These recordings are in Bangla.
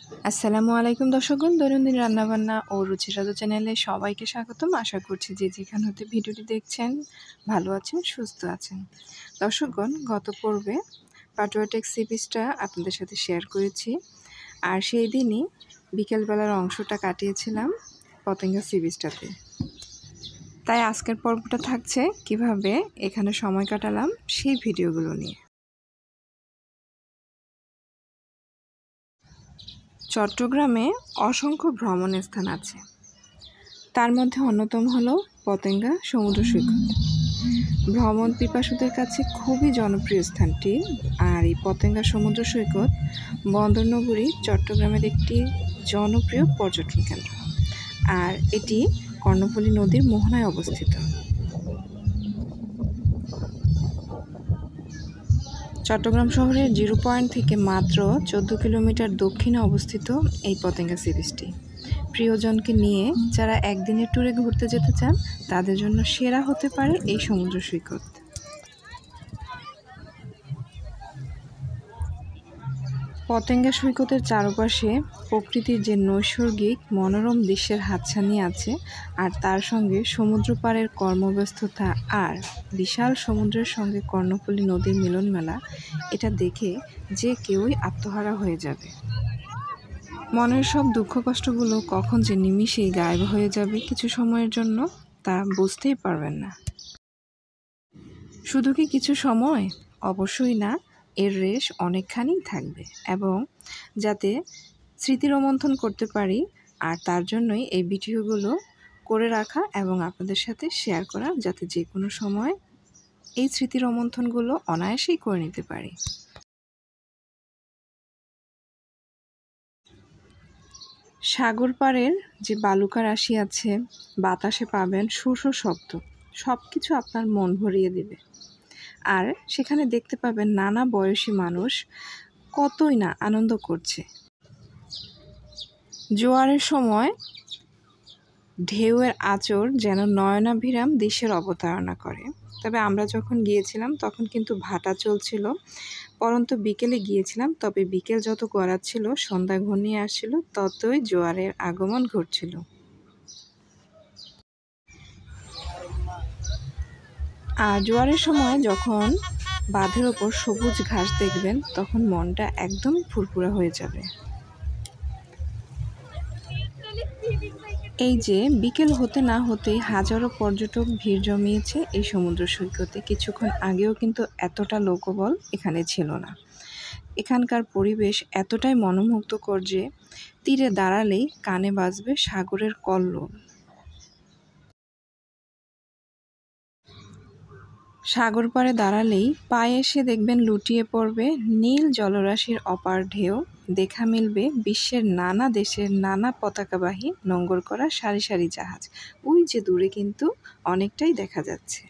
আসসালামু আলাইকুম দর্শকগণ, দৈনন্দিন রান্নাবান্না ও রুচিস্বাদু চ্যানেলে সবাইকে স্বাগতম। আশা করছি যে যেখান হতে ভিডিওটি দেখছেন ভালো আছেন, সুস্থ আছেন। দর্শকগণ, গত পর্বে পাটুয়া সি বিচটা আপনাদের সাথে শেয়ার করেছি, আর সেই দিনই বিকেলবেলার অংশটা কাটিয়েছিলাম পতেঙ্গা সি বিচটাতে। তাই আজকের পর্বটা থাকছে কিভাবে এখানে সময় কাটালাম সেই ভিডিওগুলো নিয়ে। চট্টগ্রামে অসংখ্য ভ্রমণ স্থান আছে, তার মধ্যে অন্যতম হলো পতেঙ্গা সমুদ্র সৈকত। ভ্রমণ পিপাসুদের কাছে খুবই জনপ্রিয় স্থানটি। আর এই পতেঙ্গা সমুদ্র সৈকত বন্দরনগরী চট্টগ্রামের একটি জনপ্রিয় পর্যটন কেন্দ্র, আর এটি কর্ণফুলী নদীর মোহনায় অবস্থিত। চট্টগ্রাম শহরের 0 পয়েন্ট থেকে মাত্র 14 কিলোমিটার দক্ষিণে অবস্থিত এই পতেঙ্গা সি বিচটি প্রিয়জনকে নিয়ে যারা একদিনের ট্যুরে ঘুরতে যেতে চান তাদের জন্য সেরা হতে পারে এই সমুদ্র সৈকত। পতেঙ্গা সৈকতের চারপাশে প্রকৃতির যে নৈসর্গিক মনোরম দৃশ্যের হাতছানি আছে, আর তার সঙ্গে সমুদ্র পাড়ের কর্মব্যস্ততা আর বিশাল সমুদ্রের সঙ্গে কর্ণফুলী নদীর মিলনমেলা, এটা দেখে যে কেউই আত্মহারা হয়ে যাবে। মনের সব দুঃখ কষ্টগুলো কখন যে নিমিষেই গায়েব হয়ে যাবে কিছু সময়ের জন্য, তা বুঝতেই পারবেন না। শুধু কি কিছু সময়? অবশ্যই না, এর রেশ অনেকখানিই থাকবে, এবং যাতে স্মৃতি রোমন্থন করতে পারি, আর তার জন্যই এই ভিডিওগুলো করে রাখা এবং আপনাদের সাথে শেয়ার করা, যাতে যে কোনো সময় এই স্মৃতি রোমন্থনগুলো অনায়াসেই করে নিতে পারি। সাগর পাড়ের যে বালুকা রাশি আছে, বাতাসে পাবেন সুর শব্দ, সব কিছু আপনার মন ভরিয়ে দেবে। আর সেখানে দেখতে পাবেন নানা বয়সী মানুষ কতই না আনন্দ করছে। জোয়ারের সময় ঢেউয়ের আঁচড় যেন নয়নাভিরাম দৃশ্যের অবতারণা করে। তবে আমরা যখন গিয়েছিলাম তখন কিন্তু ভাটা চলছিল, পরন্তু বিকেলে গিয়েছিলাম, তবে বিকেল যত গড়াচ্ছিল, সন্ধ্যা ঘনিয়ে আসছিল, ততই জোয়ারের আগমন ঘটছিল। আর জোয়ারের সময় যখন বাঁধের ওপর সবুজ ঘাস দেখবেন, তখন মনটা একদমই ফুরফুরা হয়ে যাবে। এই যে বিকেল হতে না হতেই হাজারো পর্যটক ভিড় জমিয়েছে এই সমুদ্র সৈকতে। কিছুক্ষণ আগেও কিন্তু এতটা লোকবল এখানে ছিল না। এখানকার পরিবেশ এতটাই মনোমুগ্ধকর যে তীরে দাঁড়ালেই কানে বাজবে সাগরের কল্লোল। সাগর পাড়ে দাঁড়ালেই পায়ে এসে দেখবেন লুটিয়ে পড়বে নীল জলরাশির অপার ঢেউ। দেখা মিলবে বিশ্বের নানা দেশের নানা পতাকাবাহী নোঙর করা সারি সারি জাহাজ। ওই যে দূরে কিন্তু অনেকটাই দেখা যাচ্ছে।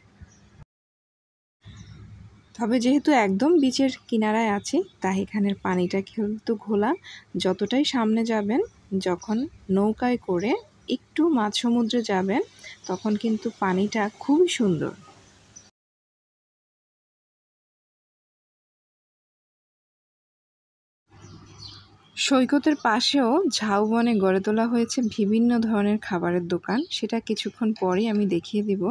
তবে যেহেতু একদম বিচের কিনারায় আছে, তাই এখানের পানিটা কিন্তু ঘোলা। যতটাই সামনে যাবেন, যখন নৌকায় করে একটু মাঝ সমুদ্রে যাবেন, তখন কিন্তু পানিটা খুবই সুন্দর। সৈকতের পাশেও ঝাউবনে গড়ে তোলা হয়েছে বিভিন্ন ধরনের খাবারের দোকান, সেটা কিছুক্ষণ পরেই আমি দেখিয়ে দিব।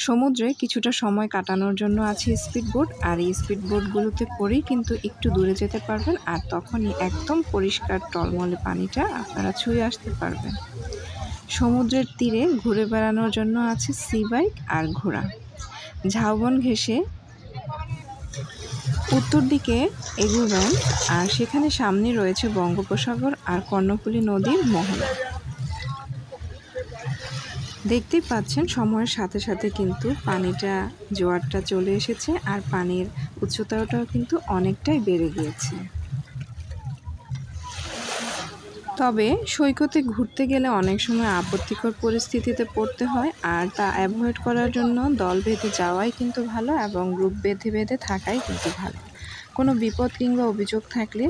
সমুদ্রে কিছুটা সময় কাটানোর জন্য আছে স্পিডবোট, আর এই স্পিডবোটগুলোতে করেই কিন্তু একটু দূরে যেতে পারবেন, আর তখনই একদম পরিষ্কার টলমলে পানিটা আপনারা ছুঁয়ে আসতে পারবেন। সমুদ্রের তীরে ঘুরে বেড়ানোর জন্য আছে সি বাইক আর ঘোড়া। ঝাউবন ঘেঁষে উত্তর দিকে এগুবেন, আর সেখানে সামনে রয়েছে বঙ্গোপসাগর আর কর্ণফুলী নদীর মোহনা। দেখতেই পাচ্ছেন সময়ের সাথে সাথে কিন্তু পানিটা, জোয়ারটা চলে এসেছে, আর পানির উচ্চতাটাও কিন্তু অনেকটাই বেড়ে গিয়েছে। তবে সৈকতে ঘুরতে গেলে অনেক সময় আপত্তিকর পরিস্থিতিতে পড়তে হয়, আর তা অ্যাভয়েড করার জন্য দল বেঁধে যাওয়াই কিন্তু ভালো, এবং গ্রুপ বেঁধে বেঁধে থাকাই কিন্তু ভালো। কোনো বিপদ কিংবা অভিযোগ থাকলে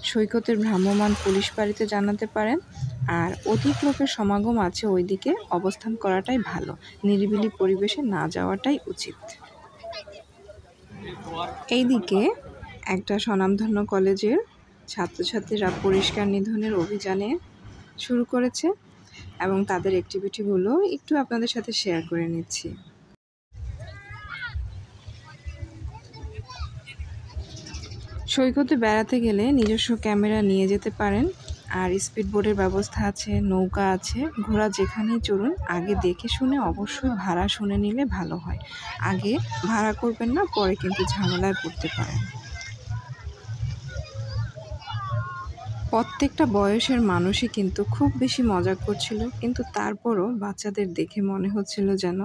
সৈকতের ভ্রাম্যমাণ পুলিশ ফাঁড়িতে জানাতে পারেন। আর অধিক লোকের সমাগম আছে ওইদিকে অবস্থান করাটাই ভালো, নিরিবিলি পরিবেশে না যাওয়াটাই উচিত। এইদিকে একটা স্বনামধন্য কলেজের ছাত্রছাত্রীরা পরিষ্কার নিধনের অভিযানে শুরু করেছে এবং তাদের অ্যাক্টিভিটিগুলো একটু আপনাদের সাথে শেয়ার করে নিচ্ছি। সৈকতে বেড়াতে গেলে নিজস্ব ক্যামেরা নিয়ে যেতে পারেন, আর স্পিড বোটের ব্যবস্থা আছে, নৌকা আছে। ঘোড়া যেখানেই চড়ুন আগে দেখে শুনে অবশ্যই ভাড়া শুনে নিলে ভালো হয়। আগে ভাড়া করবেন না, পরে কিন্তু ঝামেলায় পড়তে পারেন। প্রত্যেকটা বয়সের মানুষই কিন্তু খুব বেশি মজা করছিল, কিন্তু তারপরও বাচ্চাদের দেখে মনে হচ্ছিল যেন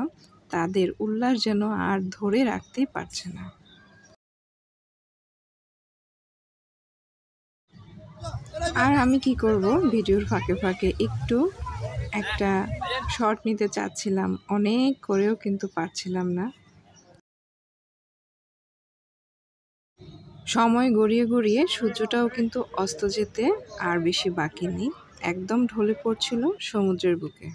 তাদের উল্লাস যেন আর ধরে রাখতেই পারছে না। আর আমি কি করব, ভিডিওর ফাঁকে ফাঁকে একটু একটা শর্ট নিতে চাচ্ছিলাম, অনেক করেও কিন্তু পারছিলাম না। সময় গড়িয়ে গড়িয়ে সূর্যটাও কিন্তু অস্ত যেতে আর বেশি বাকি নেই, একদম ঢলে পড়ছিল সমুদ্রের বুকে।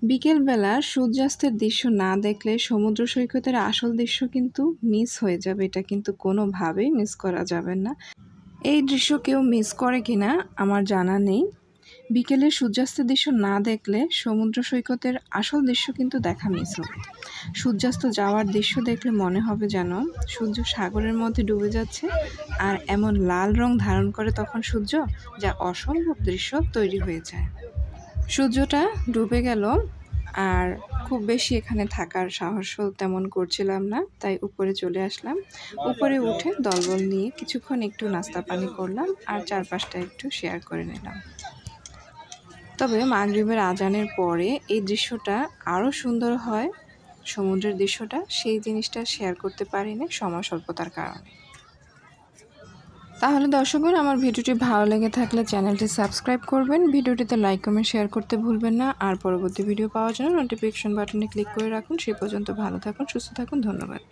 বিকেলবেলা সূর্যাস্তের দৃশ্য না দেখলে সমুদ্র সৈকতের আসল দৃশ্য কিন্তু মিস হয়ে যাবে, এটা কিন্তু কোনোভাবেই মিস করা যাবে না। এই দৃশ্য কেউ মিস করে কিনা আমার জানা নেই। বিকেলের সূর্যাস্তের দৃশ্য না দেখলে সমুদ্র সৈকতের আসল দৃশ্য কিন্তু দেখা মিস হবে। সূর্যাস্ত যাওয়ার দৃশ্য দেখলে মনে হবে যেন সূর্য সাগরের মধ্যে ডুবে যাচ্ছে, আর এমন লাল রং ধারণ করে তখন সূর্য, যা অসম্ভব দৃশ্য তৈরি হয়ে যায়। সূর্যটা ডুবে গেল, আর খুব বেশি এখানে থাকার সাহসও তেমন করছিলাম না, তাই উপরে চলে আসলাম। উপরে উঠে দলবল নিয়ে কিছুক্ষণ একটু নাস্তা পানি করলাম আর চারপাশটা একটু শেয়ার করে নিলাম। তবে মাগরিবের আজানের পরে এই দৃশ্যটা আরও সুন্দর হয়, সমুদ্রের দৃশ্যটা, সেই জিনিসটা শেয়ার করতে পারিনি সময় স্বল্পতার কারণে। তাহলে দর্শকগণ, আমার ভিডিওটি ভালো লেগে থাকলে চ্যানেলটি সাবস্ক্রাইব করবেন, ভিডিওটিতে লাইক কমেন্ট শেয়ার করতে ভুলবেন না, আর পরবর্তী ভিডিও পাওয়ার জন্য নোটিফিকেশন বাটনে ক্লিক করে রাখুন। সে পর্যন্ত ভালো থাকুন, সুস্থ থাকুন, ধন্যবাদ।